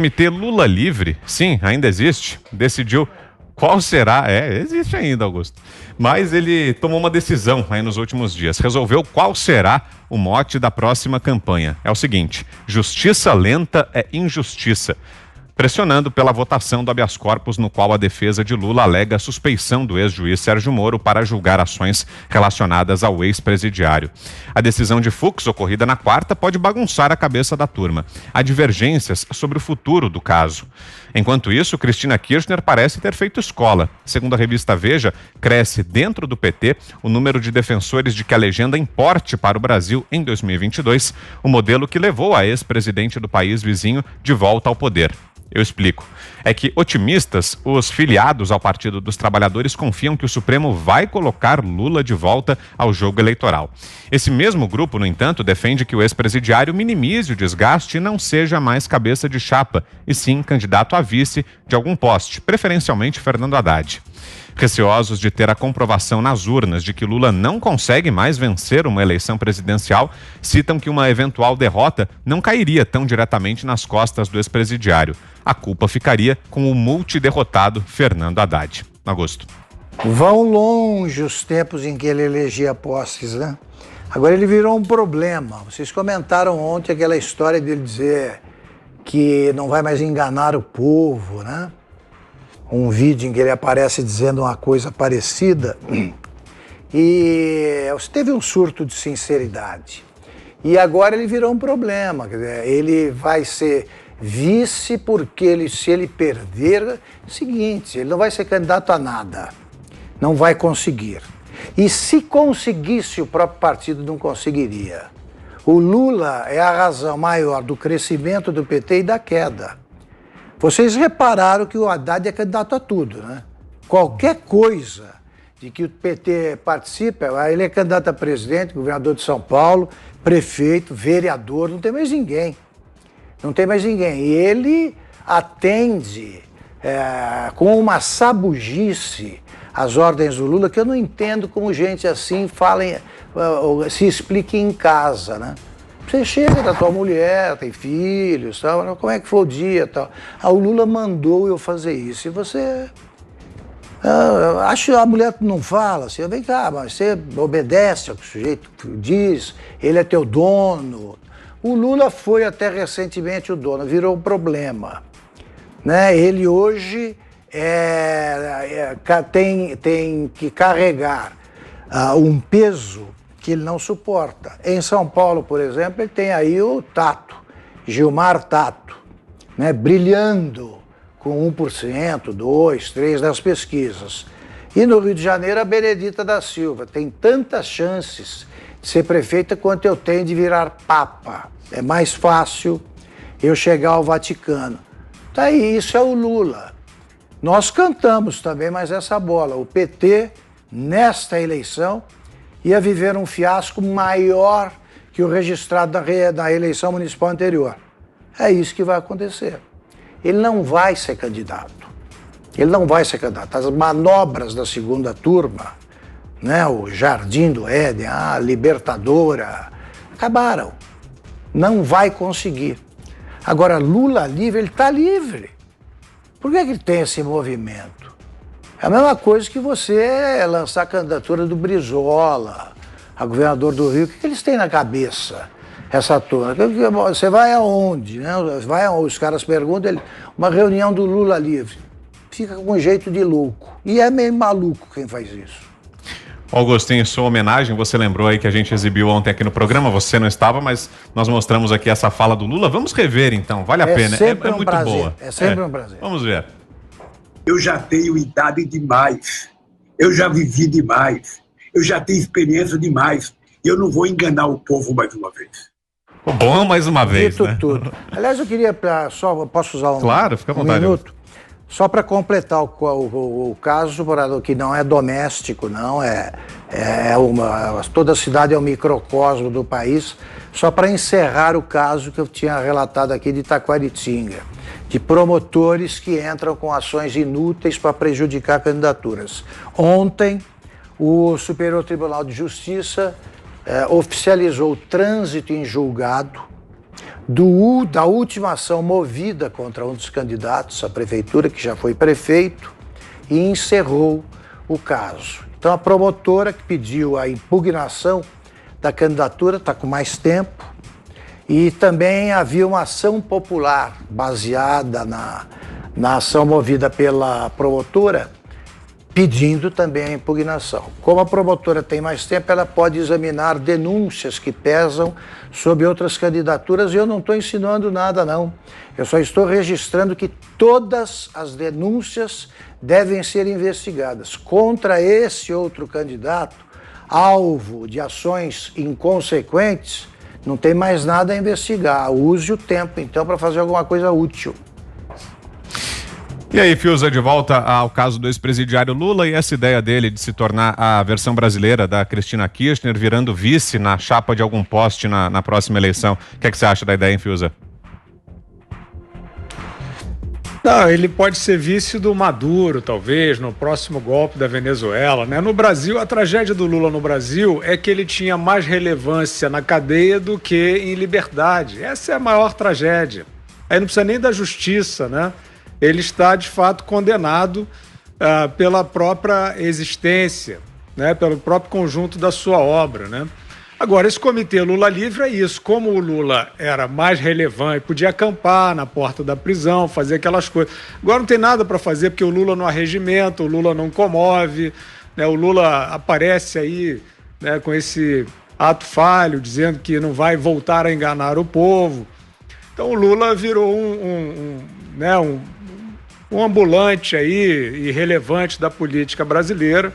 Comitê Lula Livre, sim, ainda existe, decidiu qual será, existe ainda, Augusto, mas ele tomou uma decisão aí nos últimos dias, resolveu qual será o mote da próxima campanha. É o seguinte: justiça lenta é injustiça, pressionando pela votação do habeas corpus, no qual a defesa de Lula alega a suspeição do ex-juiz Sérgio Moro para julgar ações relacionadas ao ex-presidiário. A decisão de Fux, ocorrida na quarta, pode bagunçar a cabeça da turma. Há divergências sobre o futuro do caso. Enquanto isso, Cristina Kirchner parece ter feito escola. Segundo a revista Veja, cresce dentro do PT o número de defensores de que a legenda importe para o Brasil em 2022, o modelo que levou a ex-presidente do país vizinho de volta ao poder. Eu explico. É que otimistas, os filiados ao Partido dos Trabalhadores, confiam que o Supremo vai colocar Lula de volta ao jogo eleitoral. Esse mesmo grupo, no entanto, defende que o ex-presidiário minimize o desgaste e não seja mais cabeça de chapa, e sim candidato a vice de algum poste, preferencialmente Fernando Haddad. Receosos de ter a comprovação nas urnas de que Lula não consegue mais vencer uma eleição presidencial, citam que uma eventual derrota não cairia tão diretamente nas costas do ex-presidiário. A culpa ficaria com o multiderrotado Fernando Haddad. Augusto. Vão longe os tempos em que ele elegia posses, né? Agora ele virou um problema. Vocês comentaram ontem aquela história dele dizer que não vai mais enganar o povo, né? Um vídeo em que ele aparece dizendo uma coisa parecida, e teve um surto de sinceridade. E agora ele virou um problema, quer dizer, ele vai ser vice porque se ele perder, é o seguinte, ele não vai ser candidato a nada, não vai conseguir. E se conseguisse, o próprio partido não conseguiria. O Lula é a razão maior do crescimento do PT e da queda. Vocês repararam que o Haddad é candidato a tudo, né? Qualquer coisa de que o PT participa, ele é candidato a presidente, governador de São Paulo, prefeito, vereador, não tem mais ninguém. Não tem mais ninguém. E ele atende com uma sabugice as ordens do Lula, que eu não entendo como gente assim se explique em casa, né? Você chega da tua mulher, tem filhos, tal, como é que foi o dia, tal. O Lula mandou eu fazer isso. E você... acho que a mulher não fala assim, vem cá, mas você obedece ao que o sujeito diz, ele é teu dono. O Lula foi até recentemente o dono, virou um problema, né? Ele hoje tem que carregar um peso que ele não suporta. Em São Paulo, por exemplo, ele tem aí o Tato, Gilmar Tato, né, brilhando com 1%, 2%, 3% das pesquisas. E no Rio de Janeiro, a Benedita da Silva tem tantas chances de ser prefeita quanto eu tenho de virar papa. É mais fácil eu chegar ao Vaticano. Tá aí, isso é o Lula. Nós cantamos também mais essa bola. O PT, nesta eleição, ia viver um fiasco maior que o registrado na eleição municipal anterior. É isso que vai acontecer. Ele não vai ser candidato. Ele não vai ser candidato. As manobras da segunda turma, né, o Jardim do Éden, a Libertadora, acabaram. Não vai conseguir. Agora, Lula livre, ele está livre. Por que ele tem esse movimento? É a mesma coisa que você lançar a candidatura do Brizola, a governador do Rio. O que eles têm na cabeça, essa turma? Você vai aonde? Né? Os caras perguntam, uma reunião do Lula livre. Fica com um jeito de louco. E é meio maluco quem faz isso. Augusto, em sua homenagem, você lembrou aí que a gente exibiu ontem aqui no programa, você não estava, mas nós mostramos aqui essa fala do Lula. Vamos rever então, vale a pena, é muito prazer. Boa. É sempre um prazer. Vamos ver. Eu já tenho idade demais, eu já vivi demais, eu já tenho experiência demais, e eu não vou enganar o povo mais uma vez. Bom, mais uma vez, Dito né? tudo. Aliás, eu queria posso usar claro, fica à vontade, minuto? Só para completar o caso, que não é doméstico, não, toda a cidade é um microcosmo do país, só para encerrar o caso que eu tinha relatado aqui de Taquaritinga, de promotores que entram com ações inúteis para prejudicar candidaturas. Ontem, o Superior Tribunal de Justiça oficializou o trânsito em julgado da última ação movida contra um dos candidatos à prefeitura, que já foi prefeito, e encerrou o caso. Então a promotora que pediu a impugnação da candidatura está com mais tempo, e também havia uma ação popular baseada na ação movida pela promotora, pedindo também a impugnação. Como a promotora tem mais tempo, ela pode examinar denúncias que pesam sobre outras candidaturas, e eu não estou insinuando nada, não. Eu só estou registrando que todas as denúncias devem ser investigadas. Contra esse outro candidato, alvo de ações inconsequentes, não tem mais nada a investigar. Use o tempo, então, para fazer alguma coisa útil. E aí, Fiuza, de volta ao caso do ex-presidiário Lula e essa ideia dele de se tornar a versão brasileira da Cristina Kirchner, virando vice na chapa de algum poste na próxima eleição. O que é que você acha da ideia, hein, Fiuza? Não, ele pode ser vice do Maduro, talvez, no próximo golpe da Venezuela, né? No Brasil, a tragédia do Lula no Brasil é que ele tinha mais relevância na cadeia do que em liberdade. Essa é a maior tragédia. Aí não precisa nem da justiça, né? Ele está, de fato, condenado pela própria existência, né? Pelo próprio conjunto da sua obra, né? Agora, esse comitê Lula Livre é isso. Como o Lula era mais relevante, podia acampar na porta da prisão, fazer aquelas coisas. Agora não tem nada para fazer, porque o Lula não arregimenta, o Lula não comove, né? O Lula aparece aí, né, com esse ato falho, dizendo que não vai voltar a enganar o povo. Então o Lula virou um ambulante aí, irrelevante da política brasileira.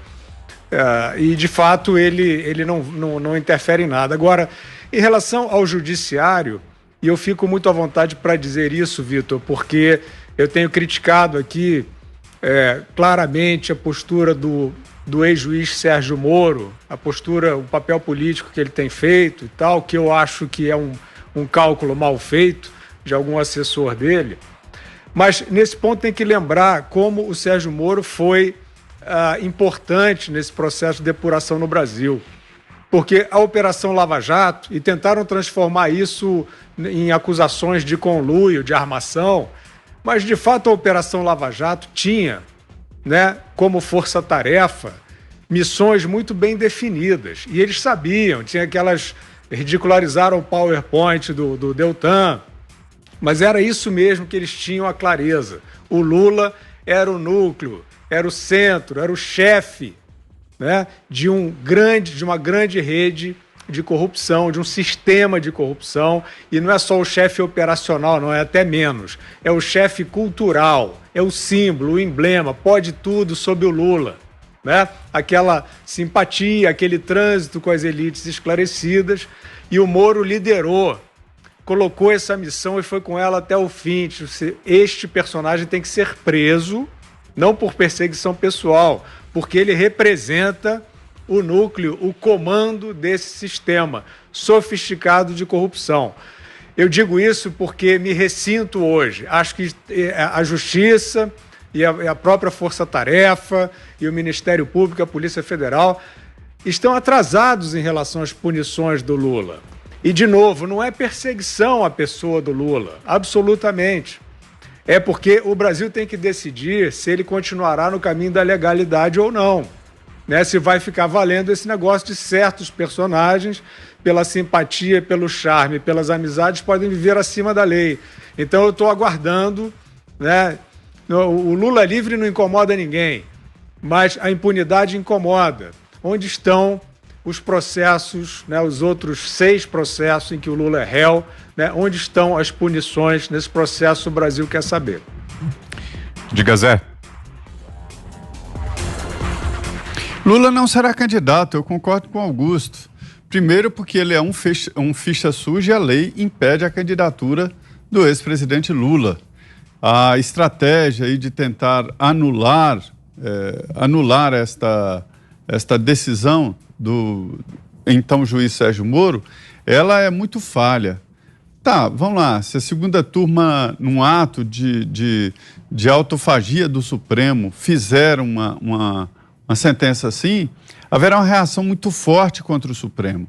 E, de fato, ele não interfere em nada. Agora, em relação ao judiciário, e eu fico muito à vontade para dizer isso, Vitor, porque eu tenho criticado aqui claramente a postura do ex-juiz Sérgio Moro, a postura, o papel político que ele tem feito e tal, que eu acho que é um cálculo mal feito de algum assessor dele. Mas, nesse ponto, tem que lembrar como o Sérgio Moro foi importante nesse processo de depuração no Brasil. Porque a Operação Lava Jato, e tentaram transformar isso em acusações de conluio, de armação, mas de fato a Operação Lava Jato tinha, né, como força-tarefa, missões muito bem definidas. E eles sabiam, tinha aquelas... ridicularizaram o PowerPoint do Deltan, mas era isso mesmo que eles tinham a clareza. O Lula era o núcleo, era o centro, era o chefe, né, de uma grande rede de corrupção, de um sistema de corrupção, e não é só o chefe operacional, não é até menos, é o chefe cultural, é o símbolo, o emblema, pode tudo sob o Lula, né? Aquela simpatia, aquele trânsito com as elites esclarecidas, e o Moro liderou, colocou essa missão e foi com ela até o fim. Este personagem tem que ser preso, não por perseguição pessoal, porque ele representa o núcleo, o comando desse sistema sofisticado de corrupção. Eu digo isso porque me ressinto hoje. Acho que a Justiça e a própria Força-Tarefa e o Ministério Público, a Polícia Federal, estão atrasados em relação às punições do Lula. E, de novo, não é perseguição à pessoa do Lula, absolutamente. É porque o Brasil tem que decidir se ele continuará no caminho da legalidade ou não, né? Se vai ficar valendo esse negócio de certos personagens, pela simpatia, pelo charme, pelas amizades, podem viver acima da lei. Então eu estou aguardando, né? O Lula livre não incomoda ninguém, mas a impunidade incomoda. Onde estão os processos, né, os outros 6 processos em que o Lula é réu, né, onde estão as punições nesse processo? O Brasil quer saber. Diga, Zé. Lula não será candidato, eu concordo com Augusto. Primeiro porque ele é um ficha suja e a lei impede a candidatura do ex-presidente Lula. A estratégia aí de tentar anular esta decisão do então juiz Sérgio Moro, ela é muito falha. Tá, vamos lá, se a segunda turma, num ato de autofagia do Supremo, fizer uma sentença assim, haverá uma reação muito forte contra o Supremo.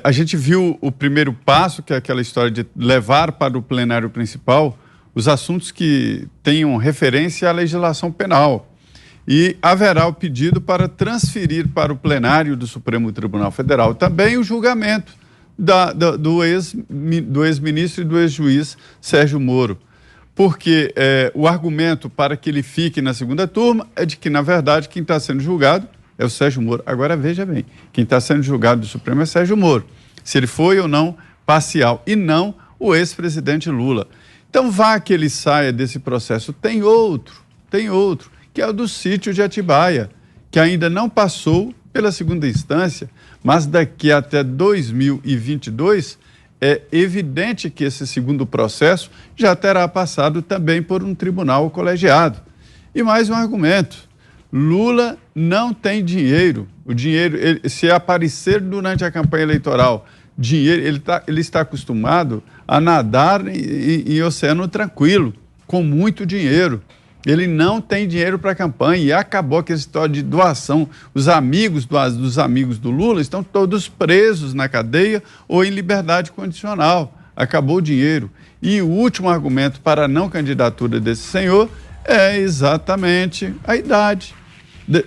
A gente viu o primeiro passo, que é aquela história de levar para o plenário principal os assuntos que tenham referência à legislação penal. E haverá o pedido para transferir para o plenário do Supremo Tribunal Federal também o julgamento do ex-ministro e do ex-juiz Sérgio Moro. Porque o argumento para que ele fique na segunda turma é de que, na verdade, quem está sendo julgado é o Sérgio Moro. Agora, veja bem, quem está sendo julgado do Supremo é Sérgio Moro. Se ele foi ou não parcial, e não o ex-presidente Lula. Então, vá que ele saia desse processo. Tem outro, que é o do sítio de Atibaia, que ainda não passou pela segunda instância, mas daqui até 2022 é evidente que esse segundo processo já terá passado também por um tribunal colegiado. E mais um argumento: Lula não tem dinheiro. O dinheiro, se aparecer durante a campanha eleitoral, dinheiro, ele está acostumado a nadar em oceano tranquilo, com muito dinheiro. Ele não tem dinheiro para a campanha e acabou aquela história de doação. Os amigos dos amigos do Lula estão todos presos na cadeia ou em liberdade condicional. Acabou o dinheiro. E o último argumento para a não candidatura desse senhor é exatamente a idade.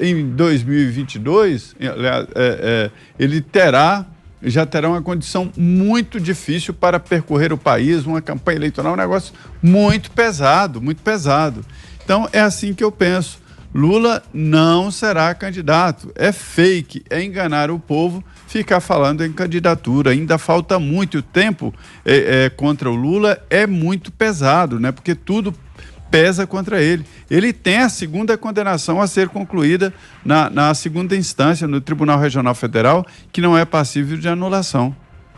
Em 2022, ele já terá uma condição muito difícil para percorrer o país, uma campanha eleitoral, um negócio muito pesado, muito pesado. Então, é assim que eu penso. Lula não será candidato. É fake, é enganar o povo ficar falando em candidatura. Ainda falta muito. O tempo contra o Lula é muito pesado, né? Porque tudo pesa contra ele. Ele tem a segunda condenação a ser concluída na segunda instância, no Tribunal Regional Federal, que não é passível de anulação.